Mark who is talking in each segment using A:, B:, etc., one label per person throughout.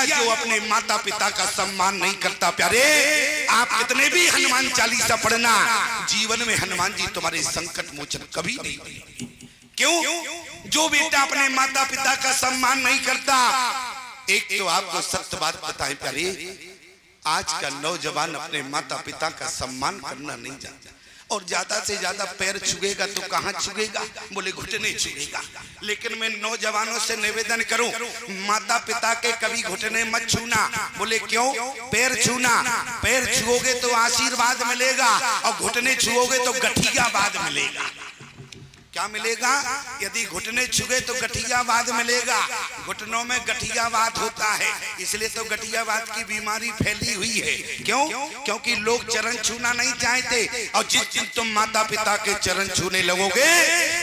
A: जो अपने माता पिता का सम्मान नहीं करता प्यारे, आप कितने भी हनुमान चालीसा पढ़ना, जीवन में हनुमान जी तुम्हारे संकट मोचन कभी नहीं होंगे। क्यों? जो बेटा अपने माता पिता का सम्मान नहीं करता, एक तो आपको सत्य बात बताएं प्यारे, आज का नौजवान अपने माता पिता का सम्मान करना नहीं जानता, और ज्यादा से ज्यादा पैर छुएगा तो कहां छुएगा? बोले घुटने छुएगा। लेकिन मैं नौजवानों से निवेदन करूं, माता पिता के कभी घुटने मत छूना। बोले क्यों? पैर छूना, पैर छुओगे तो आशीर्वाद मिलेगा, और घुटने छुओगे तो गठियावाद मिलेगा। क्या मिलेगा? यदि घुटने छुए तो गठियावाद मिलेगा। घुटनों में गठियावाद होता है, इसलिए तो गठियावाद की बीमारी फैली हुई है। क्यों? क्योंकि लोग चरण छूना नहीं चाहते, और जिस दिन तुम माता पिता के चरण छूने लगोगे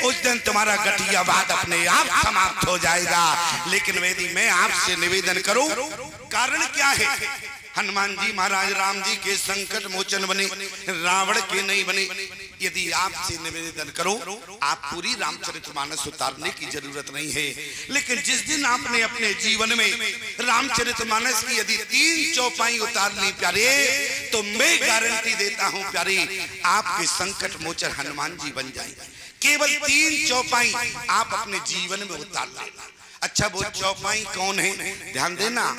A: उस दिन तुम्हारा गठियावाद अपने आप समाप्त हो जाएगा। लेकिन यदि मैं आपसे निवेदन करूं, कारण क्या है? हनुमान जी महाराज राम जी के संकट मोचन बने, रावण के नहीं बने। यदि आपसे निवेदन करो, आप पूरी रामचरितमानस उतारने की जरूरत नहीं है, लेकिन जिस दिन आपने अपने जीवन में रामचरितमानस की यदि 3 चौपाई उतार ली प्यारे, तो मैं गारंटी देता हूं प्यारे, आपके संकट मोचन हनुमान जी बन जाएंगे। केवल 3 चौपाई आप अपने जीवन में उतार लेना। अच्छा, वो चौपाई कौन है? ध्यान देना।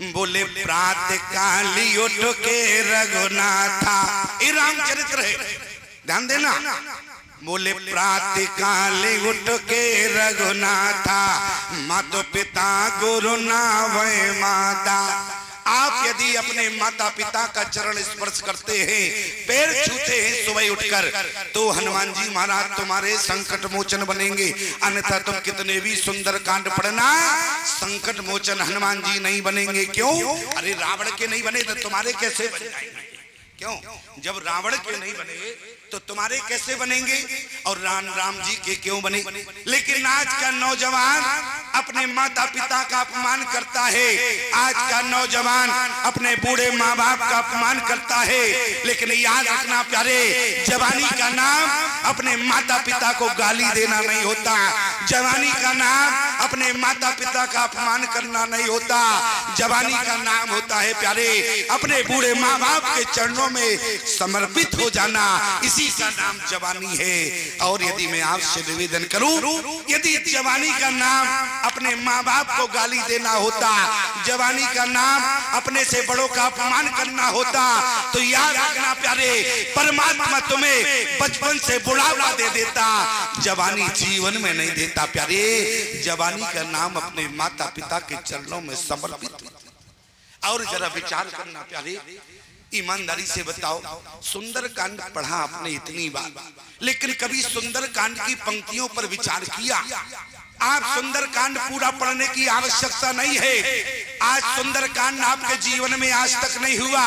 A: बोले प्रातः काली उठ के रघुनाथा, ये रामचरित्र है, ध्यान देना। बोले प्रातः काली उठ के रघुनाथा, माता पिता गुरु नावै माता। आप यदि अपने माता पिता का चरण स्पर्श करते हैं, पैर छूते हैं सुबह उठकर, तो हनुमान जी महाराज तुम्हारे संकट मोचन बनेंगे। अन्यथा तुम कितने भी सुंदर कांड पढ़ना, संकट मोचन हनुमान जी नहीं बनेंगे। क्यों? अरे रावण के नहीं बने तो तुम्हारे कैसे बन जाएंगे? क्यों? जब रावण के नहीं बने तो तुम्हारे कैसे बनेंगे? और राम जी के क्यों बने? लेकिन आज का नौजवान अपने माता पिता का अपमान करता है, आज का नौजवान अपने बूढ़े माँ बाप का अपमान करता है। लेकिन याद रखना प्यारे, जवानी का नाम अपने माता पिता को गाली देना नहीं होता, जवानी का नाम अपने माता पिता का अपमान करना नहीं होता। जवानी का नाम होता है प्यारे, अपने बूढ़े माँ बाप के चरणों में समर्पित हो जाना, इसी का नाम जवानी है। और यदि मैं आपसे निवेदन करूं, यदि जवानी का नाम अपने माँ बाप को गाली देना होता, जवानी का नाम अपने से बड़ों का अपमान करना होता, तो याद रखना प्यारे, परमात्मा तुम्हें बचपन से बुढ़ापा दे देता, जवानी जीवन में नहीं देता प्यारे। जवानी का नाम अपने माता पिता के चरणों में समर्पित। और जरा विचार करना प्यारे, ईमानदारी से बताओ, सुंदर कांड पढ़ा आपने इतनी बार, लेकिन कभी सुंदर कांड की पंक्तियों पर विचार किया? आप सुंदर कांड पूरा पढ़ने की आवश्यकता नहीं है। आज सुंदर कांड आपके जीवन में आज तक नहीं हुआ,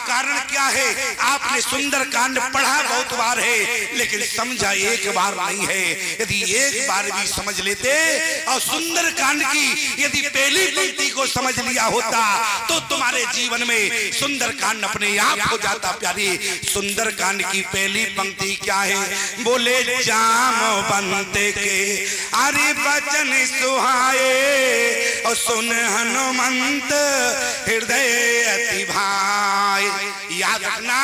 A: कारण क्या है? आपने सुंदर कांड पढ़ा बहुत बार है, लेकिन समझा एक बार नहीं है। यदि एक बार भी समझ लेते और सुंदर कांड की यदि पहली पंक्ति को समझ लिया होता, तो तुम्हारे जीवन में सुंदर कांड अपने आप हो जाता प्यारी। सुंदर कांड की पहली पंक्ति क्या है? बोले जामवंत के अरे वचन सुहाए, और सुन हनुमंत हृदय अति भाई। याद रखना,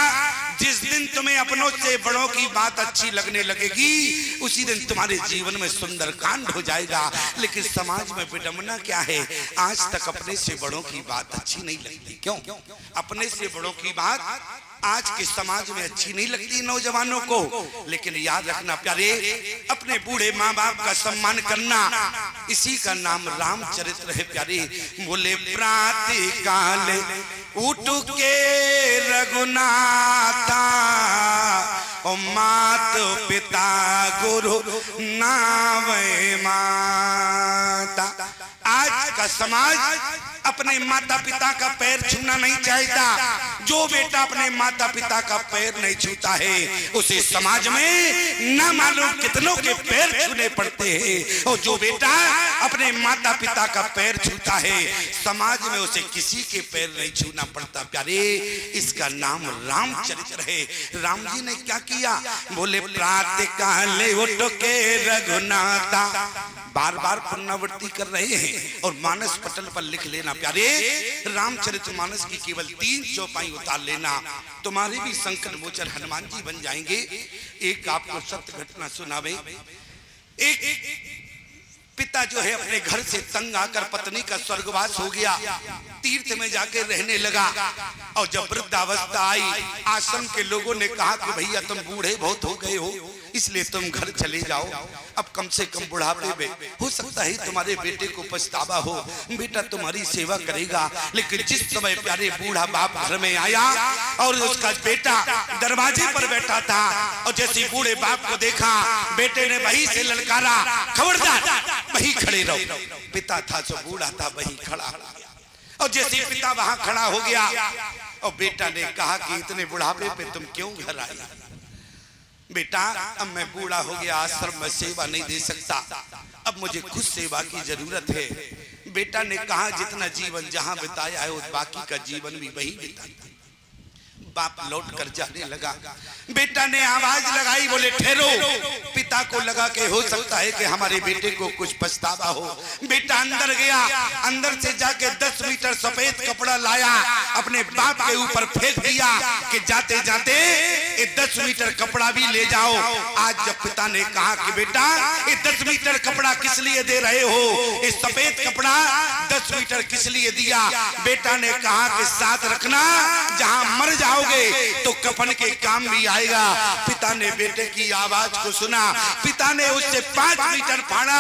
A: जिस दिन तुम्हें अपनों से बड़ों की बात अच्छी लगने लगेगी, उसी दिन तुम्हारे जीवन में सुंदर कांड हो जाएगा। लेकिन समाज में विडंबना क्या है? आज तक अपने से बड़ों की बात अच्छी नहीं लगती। क्यों? अपने से बड़ों की बात आज के समाज में अच्छी नहीं लगती नौजवानों को। लेकिन याद रखना प्यारे, अपने बूढ़े माँ बाप का सम्मान करना, इसी का नाम रामचरित्र है प्यारे। बोले प्रातः काल उठ के रघुनाथा, और मात पिता गुरु नावै माता। आज का समाज अपने माता पिता का पैर छूना नहीं चाहता। जो बेटा अपने माता पिता का पैर नहीं छूता है, उसे समाज में न मालूम कितनों के पैर छूने पड़ते हैं। और जो बेटा अपने माता पिता का पैर छूता है, समाज में उसे किसी के पैर नहीं छूना पड़ता प्यारे। इसका नाम रामचरित्र है। राम जी ने क्या किया? बोले प्रातः काल उठ के रघुनाथा, बार बार पुनरावृत्ति कर रहे हैं और मानस पटल पर लिख लेना प्यारे, रामचरितमानस की केवल 3 चौपाई उतार लेना, तुम्हारे भी संकट मोचन हनुमान जी बन जाएंगे। एक आपको सत्य घटना सुनावे। एक पिता जो है अपने घर से तंग आकर पत्नी का स्वर्गवास हो गया, तीर्थ में जाकर रहने लगा और जब वृद्धावस्था आई, आश्रम के लोगों ने कहा कि भैया तुम बूढ़े बहुत हो गए हो, इसलिए तुम घर चले जाओ, अब कम से कम बुढ़ापे में हो सकता है तुम्हारे बेटे को पछतावा हो, बेटा तुम्हारी सेवा करेगा। लेकिन जिस समय प्यारे बूढ़ा बाप घर में आया और उसका बेटा दरवाजे पर बैठा था और जैसे बूढ़े बाप को देखा, बेटे ने वहीं से ललकारा, खबरदार वहीं खड़े रहो। पिता था जो बूढ़ा था वहीं खड़ा, और जैसे पिता वहां खड़ा हो गया और बेटा ने कहा कि इतने बुढ़ापे पे तुम क्यों घर आए? बेटा अब मैं बूढ़ा हो गया, आश्रम में सेवा नहीं दे सकता, अब मुझे खुद सेवा की जरूरत है। बेटा ने कहा जितना जीवन जहां बिताया है उस बाकी का जीवन भी वही बिताया। बाप लौट कर जाने लगा, बेटा ने आवाज लगाई, बोले ठहरो। पिता को लगा कि हो सकता है कि हमारे बेटे को कुछ पछतावा हो। बेटा अंदर गया, अंदर से जाके 10 मीटर सफेद कपड़ा लाया, अपने बाप के ऊपर फेंक दिया कि जाते जाते ये 10 मीटर कपड़ा भी ले जाओ। आज जब पिता ने कहा कि बेटा ये 10 मीटर कपड़ा किस लिए दे रहे हो, ये सफेद कपड़ा 10 मीटर किस लिए दिया? बेटा ने कहा कि साथ रखना, जहां मर जाओगे तो कफन के काम भी आएगा। पिता ने बेटे की आवाज को सुना, पिता ने उससे 5 मीटर फाड़ा,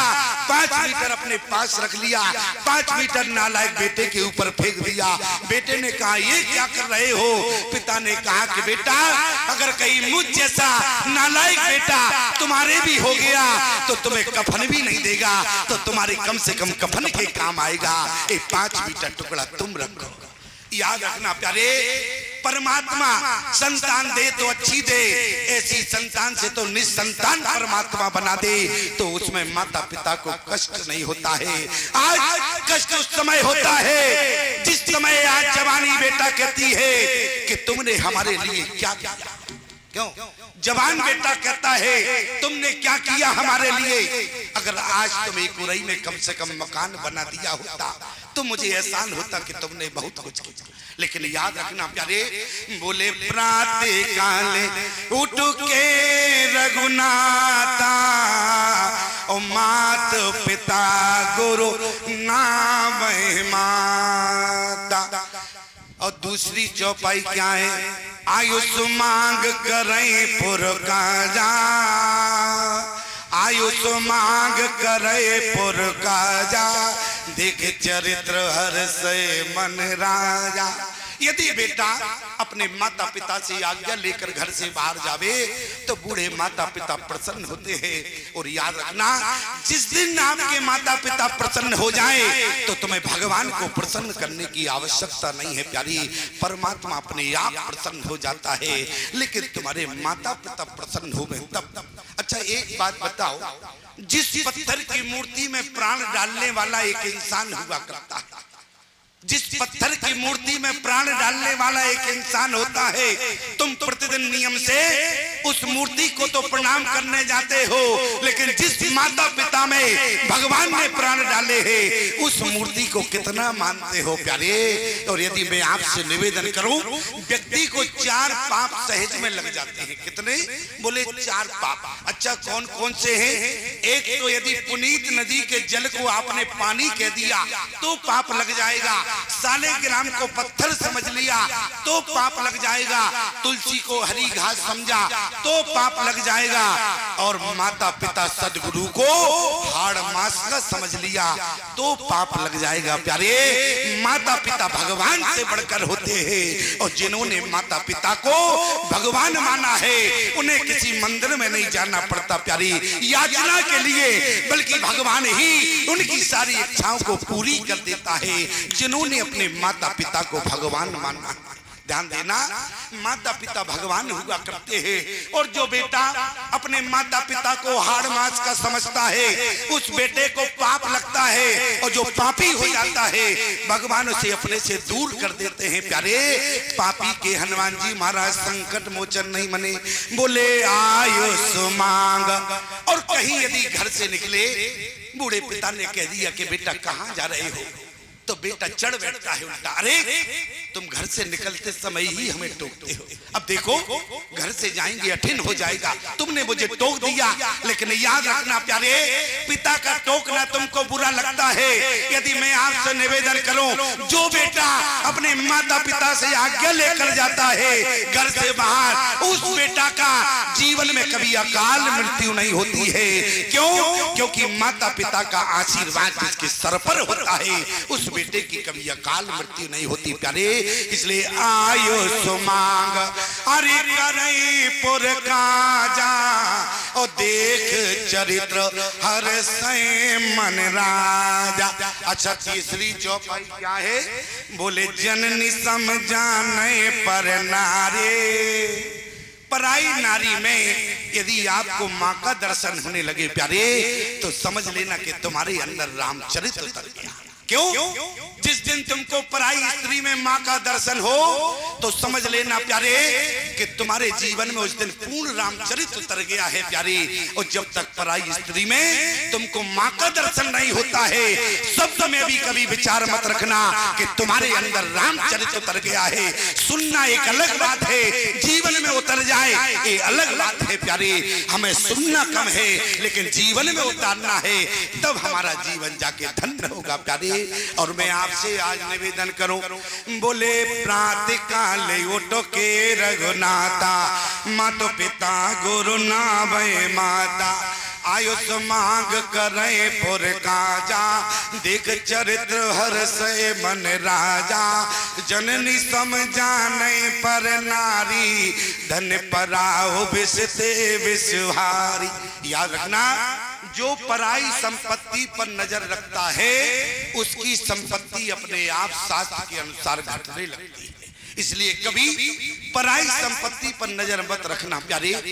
A: 5 मीटर अपने पास रख लिया, 5 मीटर नालायक बेटे के ऊपर फेंक दिया। बेटे ने कहा ये क्या कर रहे हो? पिता ने कहा कि बेटा अगर कहीं मुझ जैसा नालायक बेटा तुम्हारे भी हो गया तो तुम्हें कफन भी नहीं देगा, तो तुम्हारे कम से कम कफन के काम आएगा। एक 5 मीटर टुकड़ा तुम रखो। याद रखना प्यारे, परमात्मा संतान दे तो अच्छी दे, ऐसी संतान से तो निसंतान परमात्मा बना दे तो उसमें माता पिता को कष्ट नहीं होता है। आज कष्ट उस समय होता है जिस समय आज जवानी बेटा कहती है कि तुमने हमारे लिए क्या किया। क्यों? जवान बेटा कहता है तुमने क्या किया हमारे लिए। अगर आज तुम एक उरई में कम से कम मकान बना दिया होता तो मुझे एहसान होता कि तुमने बहुत कुछ किया। लेकिन याद रखना प्यारे, बोले प्रातः काले उठ के रघुनाथा, ओ मात पिता गुरु नाम माता। और दूसरी चौपाई क्या है? आयुष मांग करें पुरकाजा, आयुष मांग करे पुरकाजा, देख चरित्र हर से मन राजा। यदि बेटा अपने माता पिता से आज्ञा लेकर घर से बाहर जावे तो बूढ़े माता पिता प्रसन्न होते हैं। और याद रखना, जिस दिन आपके माता पिता प्रसन्न हो जाए तो तुम्हें भगवान को प्रसन्न करने की आवश्यकता नहीं है प्यारी, परमात्मा अपने आप प्रसन्न हो जाता है। लेकिन तुम्हारे माता पिता प्रसन्न हो गए तब। अच्छा एक बात बताओ, जिस पत्थर की मूर्ति में प्राण डालने वाला एक इंसान हुआ करता है, जिस पत्थर की मूर्ति में प्राण डालने वाला एक इंसान होता है, तुम प्रतिदिन नियम से उस मूर्ति को तो प्रणाम करने जाते हो, लेकिन जिस माता पिता में भगवान ने प्राण डाले हैं उस मूर्ति को कितना मानते हो प्यारे। और यदि मैं आपसे निवेदन करूं, व्यक्ति को 4 पाप सहज में लग जाते हैं। कितने? बोले 4 पाप। अच्छा कौन कौन से हैं? एक तो यदि पुनीत नदी के जल को आपने पानी कह दिया तो पाप लग जाएगा, सालेग्राम को पत्थर समझ लिया तो पाप लग जाएगा, तुलसी को हरी घास समझा तो पाप लग जाएगा, और माता पिता सदगुरु को हाड़ मास का समझ लिया तो पाप लग जाएगा। प्यारे, माता पिता भगवान से बढ़कर होते हैं, और जिन्होंने माता पिता को भगवान माना है उन्हें किसी मंदिर में नहीं जाना पड़ता प्यारी याचना के लिए, बल्कि भगवान ही उनकी सारी इच्छाओं को पूरी कर देता है जिन्होंने अपने माता पिता को भगवान माना। ध्यान देना, माता पिता भगवान हुआ करते हैं, और जो बेटा अपने माता पिता को हाड़ मास का समझता है उस बेटे को पाप लगता है, और जो पापी हो जाता है भगवान उसे अपने से दूर कर देते हैं। प्यारे, पापी के हनुमान जी महाराज संकट मोचन नहीं मने, बोले आयुष मांग। और कहीं यदि घर से निकले बूढ़े पिता ने कह दिया कि बेटा कहाँ जा रहे हो, तो बेटा चढ़ बैठता है उल्टा, अरे तुम घर से निकलते समय ही हमें टोकते हो, अब देखो घर से जाएंगे अठिन हो जाएगा, तुमने मुझे टोक दिया, लेकिन याद रखना प्यारे, पिता का टोकना तुमको बुरा लगता है, यदि मैं आपसे निवेदन करूं, जो बेटा अपने माता पिता से आज्ञा लेकर जाता है घर से बाहर, उस बेटा का जीवन में कभी अकाल मृत्यु नहीं होती है। क्यों? क्योंकि माता पिता का आशीर्वाद जिसके सर पर होता है, उस बेटे की कभी अकाल मृत्यु नहीं होती प्यारे। इसलिए आयो सुमांग अरे करई पुर काजा, और देख चरित्र हर से मन राजा। अच्छा, तीसरी चौपाई क्या है? बोले जननी समझाने पर नारे, पराई नारी में यदि आपको माँ का दर्शन होने लगे प्यारे, तो समझ लेना कि तुम्हारे अंदर रामचरित्र उतर गया। क्यों? जिस दिन तुमको पराई स्त्री में माँ का दर्शन हो, तो समझ लेना प्यारे कि तुम्हारे जीवन में उस दिन पूर्ण रामचरित्र उतर गया है प्यारे। और जब तक पराई स्त्री में तुमको माँ का दर्शन नहीं होता है, सब समय भी कभी विचार मत रखना कि तुम्हारे अंदर रामचरित्र उतर गया है। सुनना एक अलग बात है, जीवन में उतर जाए ये अलग बात है प्यारे। हमें सुनना कम है, लेकिन जीवन में उतारना है, तब हमारा जीवन जाके धन्य होगा प्यारे। और मैं आपसे आज निवेदन करूं, बोले प्रातः काल उठो के रघुनाथा, मातो पिता गुरु नाभय माता, आयुष मांग करे पुर काजा, देख चरित्र हर से मन राजा, जननी समझाने पर नारी, धन पराओ विषते विषहारी। याद रखना, जो पराई संपत्ति पर नजर रखता है, उसकी संपत्ति अपने आप शास्त्र के अनुसार घटने लगती है। इसलिए कभी पराई संपत्ति पर नजर मत रखना प्यारे।